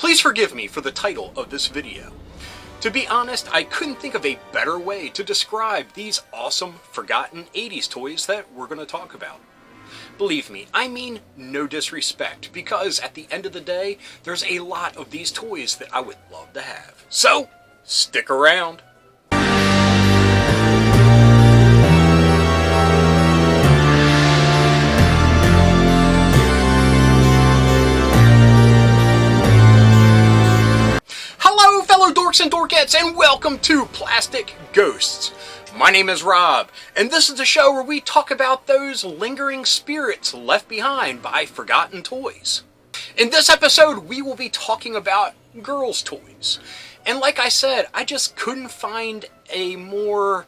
Please forgive me for the title of this video. To be honest, I couldn't think of a better way to describe these awesome, forgotten 80s toys that we're going to talk about. Believe me, I mean no disrespect, because at the end of the day, there's a lot of these toys that I would love to have. So, stick around. Hello fellow dorks and dorkettes, and welcome to Plastic Ghosts. My name is Rob, and this is the show where we talk about those lingering spirits left behind by forgotten toys. In this episode, we will be talking about girls' toys. And like I said, I just couldn't find a more,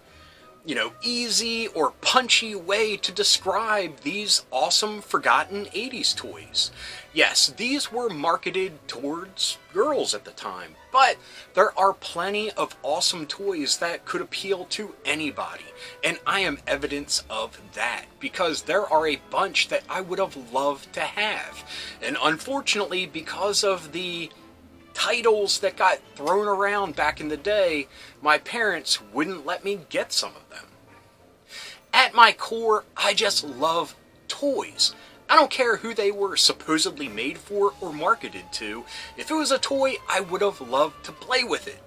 easy or punchy way to describe these awesome forgotten 80s toys. Yes, these were marketed towards girls at the time, but there are plenty of awesome toys that could appeal to anybody, and I am evidence of that, because there are a bunch that I would have loved to have, and unfortunately, because of the titles that got thrown around back in the day, my parents wouldn't let me get some of them. At my core, I just love toys. I don't care who they were supposedly made for or marketed to. If it was a toy, I would have loved to play with it.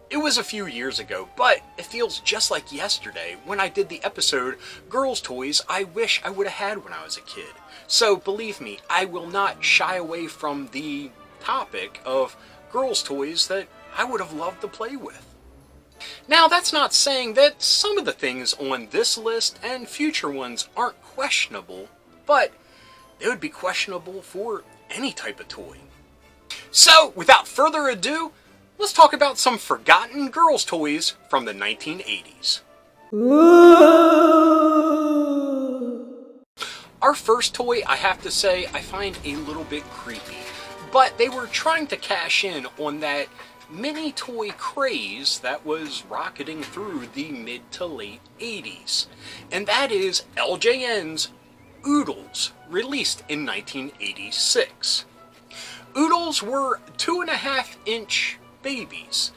It was a few years ago, but it feels just like yesterday when I did the episode, Girls' Toys I Wish I Would Have Had When I Was a Kid. So believe me, I will not shy away from the topic of girls' toys that I would have loved to play with. Now, that's not saying that some of the things on this list and future ones aren't questionable, but they would be questionable for any type of toy. So, without further ado, let's talk about some forgotten girls' toys from the 1980s. Our first toy, I have to say, I find a little bit creepy. But they were trying to cash in on that mini toy craze that was rocketing through the mid to late 80s. And that is LJN's Oodles, released in 1986. Oodles were 2.5-inch babies.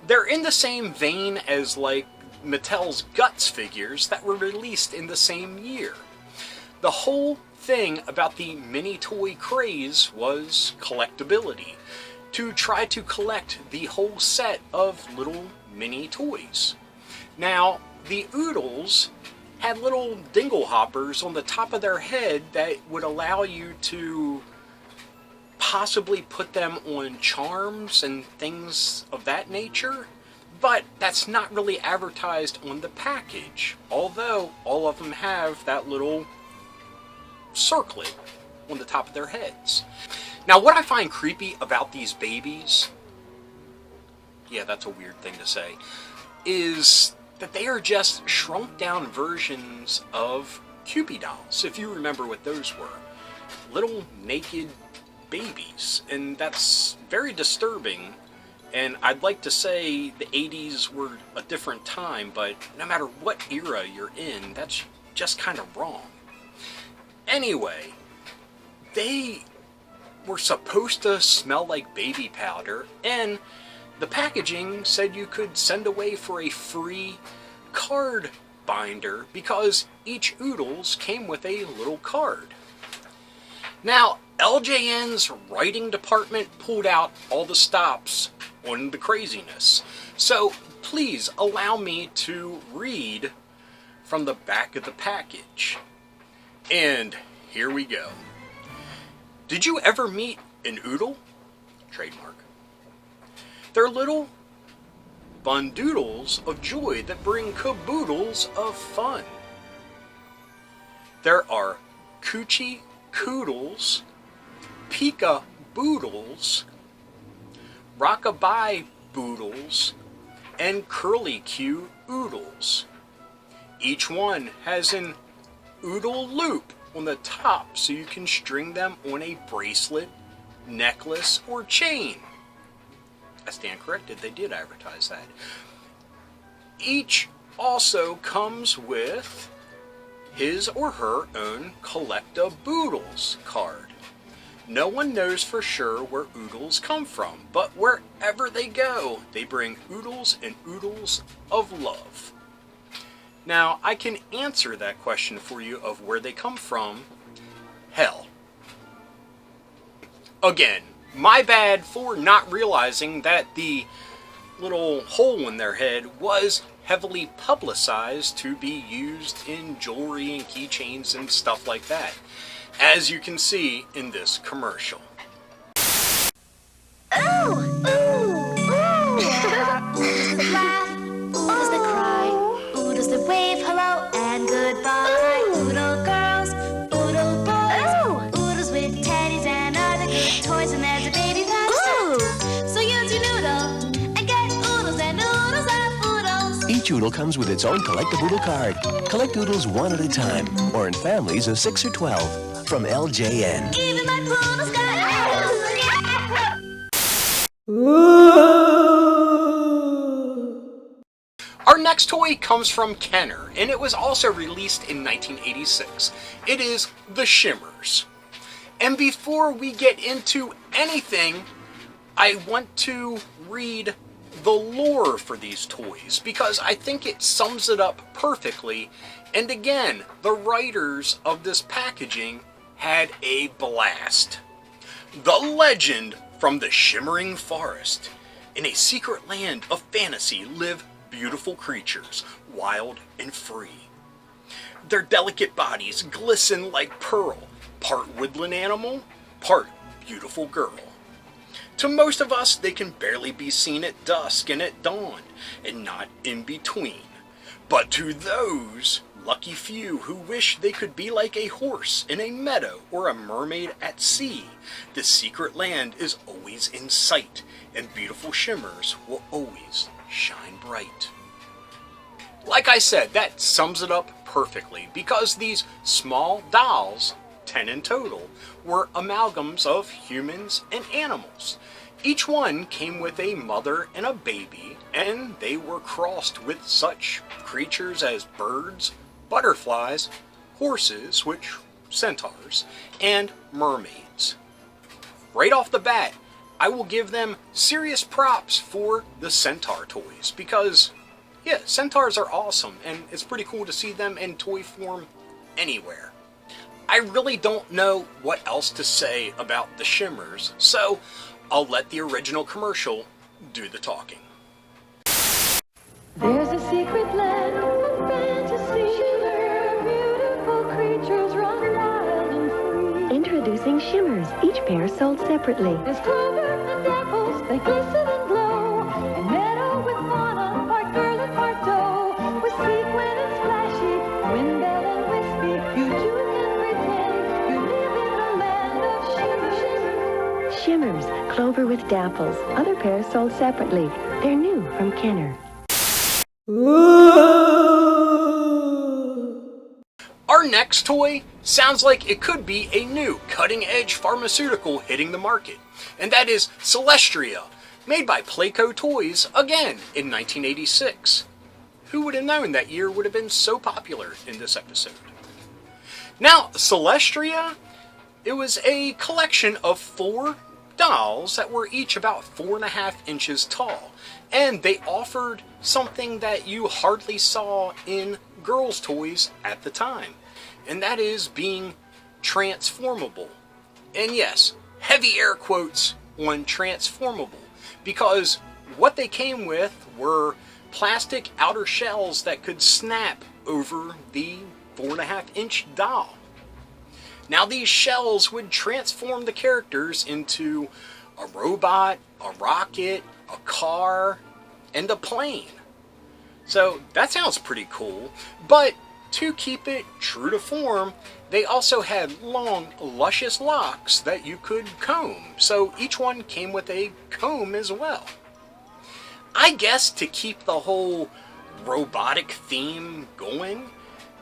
They're in the same vein as like Mattel's Guts figures that were released in the same year. The whole thing about the mini toy craze was collectability, to try to collect the whole set of little mini toys. Now, the Oodles had little dingle hoppers on the top of their head that would allow you to possibly put them on charms and things of that nature, but that's not really advertised on the package, although all of them have that little circlet on the top of their heads. Now, what I find creepy about these babies, yeah, that's a weird thing to say, is that they are just shrunk down versions of Cupid dolls, if you remember what those were. Little naked babies, and that's very disturbing. And I'd like to say the 80s were a different time, but no matter what era you're in, that's just kind of wrong. Anyway, they were supposed to smell like baby powder, and the packaging said you could send away for a free card binder because each Oodles came with a little card. Now, LJN's writing department pulled out all the stops on the craziness, so please allow me to read from the back of the package. And here we go. Did you ever meet an Oodle? Trademark. They're little bundoodles of joy that bring caboodles of fun. There are Coochie Koodles, Pika Boodles, Rockabye Boodles, and Curly Q Oodles. Each one has an Oodle loop on the top so you can string them on a bracelet, necklace, or chain. I stand corrected, they did advertise that. Each also comes with his or her own Collectaboodles card. No one knows for sure where Oodles come from, but wherever they go, they bring Oodles and oodles of love. Now, I can answer that question for you of where they come from. Hell. Again, my bad for not realizing that the little hole in their head was heavily publicized to be used in jewelry and keychains and stuff like that, as you can see in this commercial. Ooh! Ooh! Ooh! Oodles the laugh, oodles the cry, oodles the wave hello and goodbye. Oodle girls, oodle boys, oodles with teddies and other good toys, and there's a baby that's so use your noodle and get oodles and oodles of oodles. Each Oodle comes with its own Collect-a Oodle card. Collect Oodles one at a time, or in families of 6 or 12. From LJN. Even my poodle's got oodles. Our next toy comes from Kenner, and it was also released in 1986. It is the Shimmers. And before we get into anything, I want to read the lore for these toys, because I think it sums it up perfectly. And again, the writers of this packaging had a blast. The legend from the shimmering forest. In a secret land of fantasy live beautiful creatures, wild and free. Their delicate bodies glisten like pearl, part woodland animal, part beautiful girl. To most of us, they can barely be seen at dusk and at dawn, and not in between. But to those lucky few who wish they could be like a horse in a meadow or a mermaid at sea, the secret land is always in sight, and beautiful Shimmers will always shine bright. Like I said, that sums it up perfectly, because these small dolls, 10 in total, were amalgams of humans and animals. Each one came with a mother and a baby, and they were crossed with such creatures as birds, butterflies, horses, which centaurs, and mermaids. Right off the bat, I will give them serious props for the centaur toys, because yeah, centaurs are awesome, and it's pretty cool to see them in toy form anywhere. I really don't know what else to say about the Shimmers, so I'll let the original commercial do the talking. There's a secret land of fantasy where beautiful creatures run wild and free. Introducing Shimmers, each pair sold separately. There's clover and apples, they glisten and glow, and meadow with fauna, part girl and part doe, with sequin and splashy, windbell and wispy. You too can pretend you live in the land of Shimmers. Shimmers, clover with dapples. Other pairs sold separately. They're new from Kenner. Our next toy sounds like it could be a new cutting-edge pharmaceutical hitting the market, and that is Celestia, made by Playco Toys again in 1986. Who would have known that year would have been so popular in this episode? Now, Celestia, it was a collection of 4 dolls that were each about 4.5 inches tall, and they offered something that you hardly saw in girls' toys at the time, and that is being transformable. And yes, heavy air quotes on transformable, because what they came with were plastic outer shells that could snap over the 4.5 inch doll. Now these shells would transform the characters into a robot, a rocket, a car, and a plane. So that sounds pretty cool, but to keep it true to form, they also had long, luscious locks that you could comb, so each one came with a comb as well. I guess to keep the whole robotic theme going,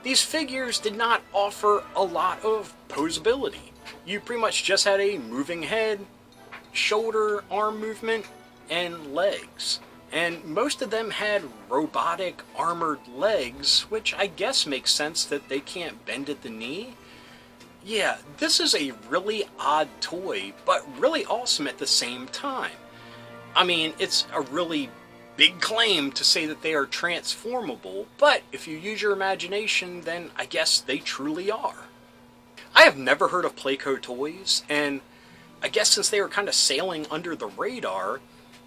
these figures did not offer a lot of posability. You pretty much just had a moving head, shoulder, arm movement, and legs. And most of them had robotic armored legs, which I guess makes sense that they can't bend at the knee. Yeah, this is a really odd toy, but really awesome at the same time. I mean, it's a really big claim to say that they are transformable, but if you use your imagination, then I guess they truly are. I have never heard of Playco toys, and I guess since they were kind of sailing under the radar,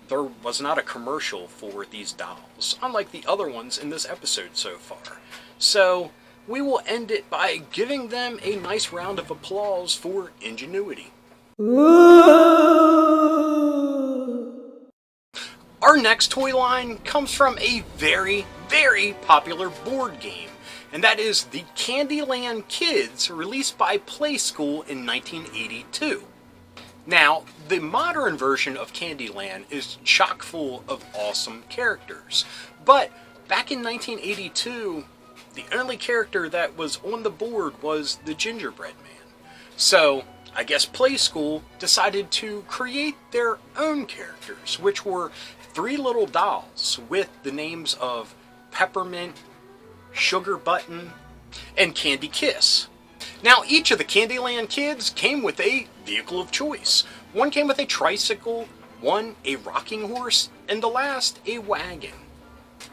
there was not a commercial for these dolls, unlike the other ones in this episode so far. So, we will end it by giving them a nice round of applause for ingenuity. Our next toy line comes from a very, very popular board game, and that is the Candyland Kids, released by Playskool in 1982. Now, the modern version of Candyland is chock full of awesome characters, but back in 1982, the only character that was on the board was the Gingerbread Man. So, I guess Playskool decided to create their own characters, which were 3 little dolls with the names of Peppermint, Sugar Button, and Candy Kiss. Now, each of the Candyland Kids came with a vehicle of choice. One came with a tricycle, one a rocking horse, and the last a wagon.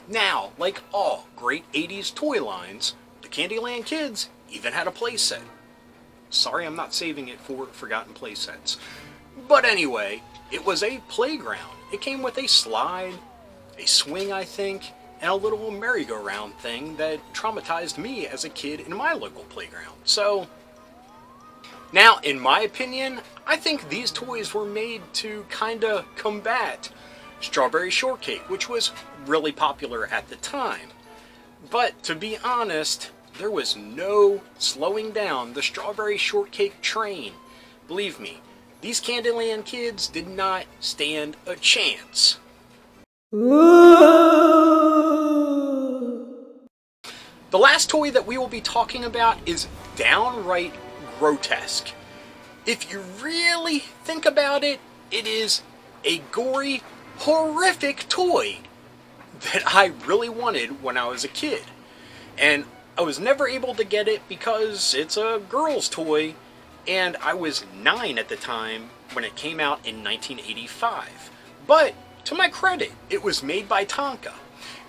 Now, like all great 80s toy lines, the Candyland Kids even had a playset. Sorry, I'm not saving it for forgotten playsets. But anyway, it was a playground. It came with a slide, a swing, I think, and a little merry-go-round thing that traumatized me as a kid in my local playground. So, now, in my opinion, I think these toys were made to kinda combat Strawberry Shortcake, which was really popular at the time. But to be honest, there was no slowing down the Strawberry Shortcake train. Believe me, these Candyland Kids did not stand a chance. The last toy that we will be talking about is downright grotesque. If you really think about it, it is a gory, horrific toy that I really wanted when I was a kid. And I was never able to get it because it's a girl's toy, and I was 9 at the time when it came out in 1985. But, to my credit, it was made by Tonka,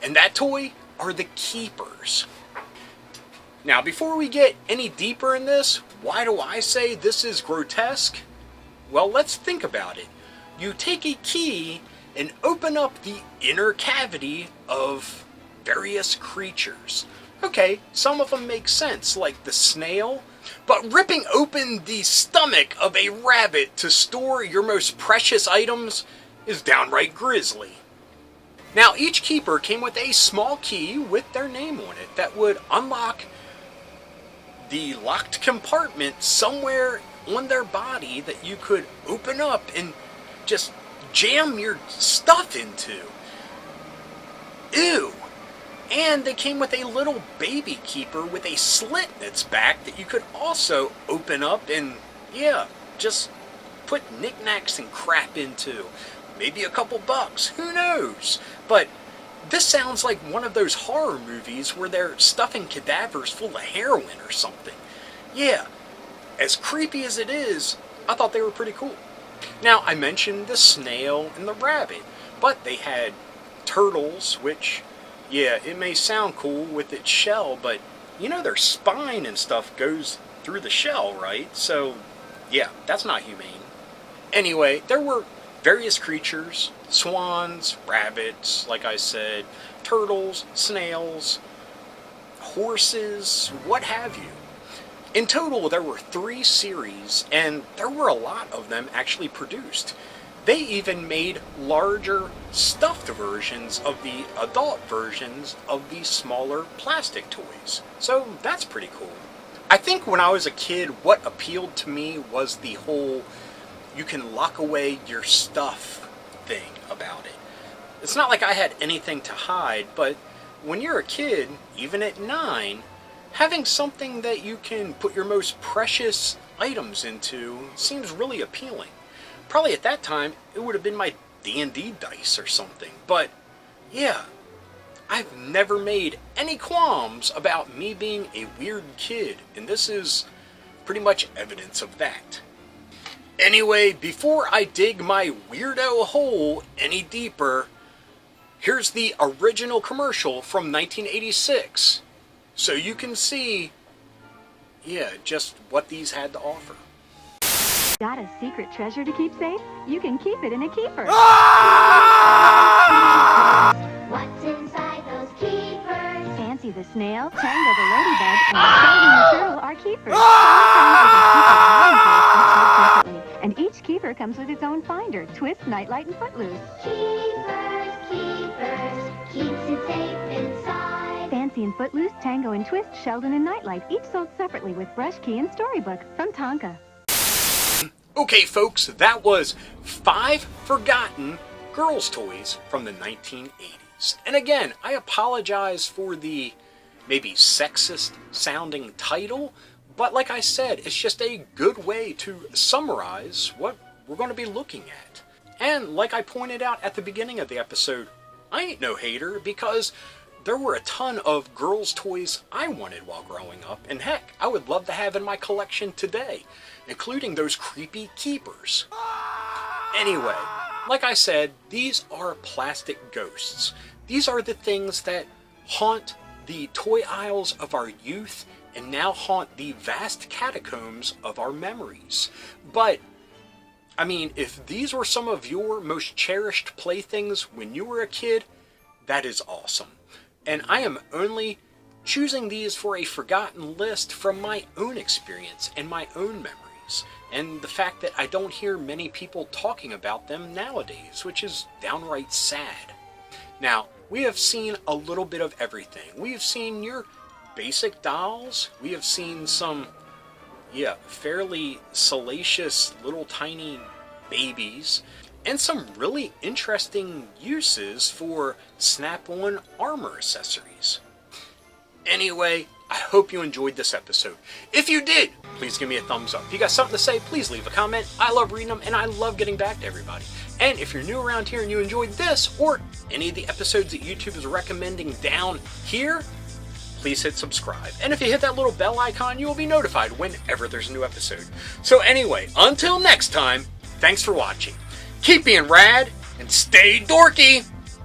and that toy are the Keepers. Now, before we get any deeper in this, why do I say this is grotesque? Well, let's think about it. You take a key and open up the inner cavity of various creatures. Okay, some of them make sense, like the snail, but ripping open the stomach of a rabbit to store your most precious items is downright grisly. Now, each keeper came with a small key with their name on it that would unlock the locked compartment somewhere on their body that you could open up and just jam your stuff into. Ew! And they came with a little baby keeper with a slit in its back that you could also open up and, yeah, just put knickknacks and crap into. Maybe a couple bucks, who knows? But this sounds like one of those horror movies where they're stuffing cadavers full of heroin or something. Yeah, as creepy as it is, I thought they were pretty cool. Now, I mentioned the snail and the rabbit, but they had turtles, which, yeah, it may sound cool with its shell, but you know their spine and stuff goes through the shell, right? So, yeah, that's not humane. Anyway, there were various creatures, swans, rabbits, like I said, turtles, snails, horses, what have you. In total, there were 3 series, and there were a lot of them actually produced. They even made larger stuffed versions of the adult versions of the smaller plastic toys. So that's pretty cool. I think when I was a kid, what appealed to me was the whole you can lock away your stuff thing about it. It's not like I had anything to hide, but when you're a kid, even at 9, having something that you can put your most precious items into seems really appealing. Probably at that time, it would have been my D&D dice or something. But, yeah, I've never made any qualms about me being a weird kid. And this is pretty much evidence of that. Anyway, before I dig my weirdo hole any deeper, here's the original commercial from 1986. So you can see, just what these had to offer. Got a secret treasure to keep safe? You can keep it in a keeper. What's inside those keepers? Fancy the snail, Tango the ladybug, and Sheldon the turtle are keepers. All comes with a keeper and separately, and each keeper comes with its own finder, twist, nightlight, and footloose. Keepers, keepers, keeps it safe inside. Fancy and Footloose, Tango and Twist, Sheldon and Nightlight, each sold separately with brush, key, and storybook from Tonka. Okay, folks, that was 5 forgotten girls' toys from the 1980s. And again, I apologize for the maybe sexist sounding title, but like I said, it's just a good way to summarize what we're going to be looking at. And like I pointed out at the beginning of the episode, I ain't no hater, because there were a ton of girls' toys I wanted while growing up, and heck, I would love to have in my collection today, including those creepy keepers. Anyway, like I said, these are plastic ghosts. These are the things that haunt the toy aisles of our youth and now haunt the vast catacombs of our memories. But, I mean, if these were some of your most cherished playthings when you were a kid, that is awesome. And I am only choosing these for a forgotten list from my own experience and my own memories, and the fact that I don't hear many people talking about them nowadays, which is downright sad. Now, we have seen a little bit of everything. We have seen your basic dolls. We have seen some, fairly salacious little tiny babies, and some really interesting uses for snap-on armor accessories. Anyway, I hope you enjoyed this episode. If you did, please give me a thumbs up. If you got something to say, please leave a comment. I love reading them, and I love getting back to everybody. And if you're new around here and you enjoyed this, or any of the episodes that YouTube is recommending down here, please hit subscribe. And if you hit that little bell icon, you will be notified whenever there's a new episode. So anyway, until next time, thanks for watching. Keep being rad, and stay dorky!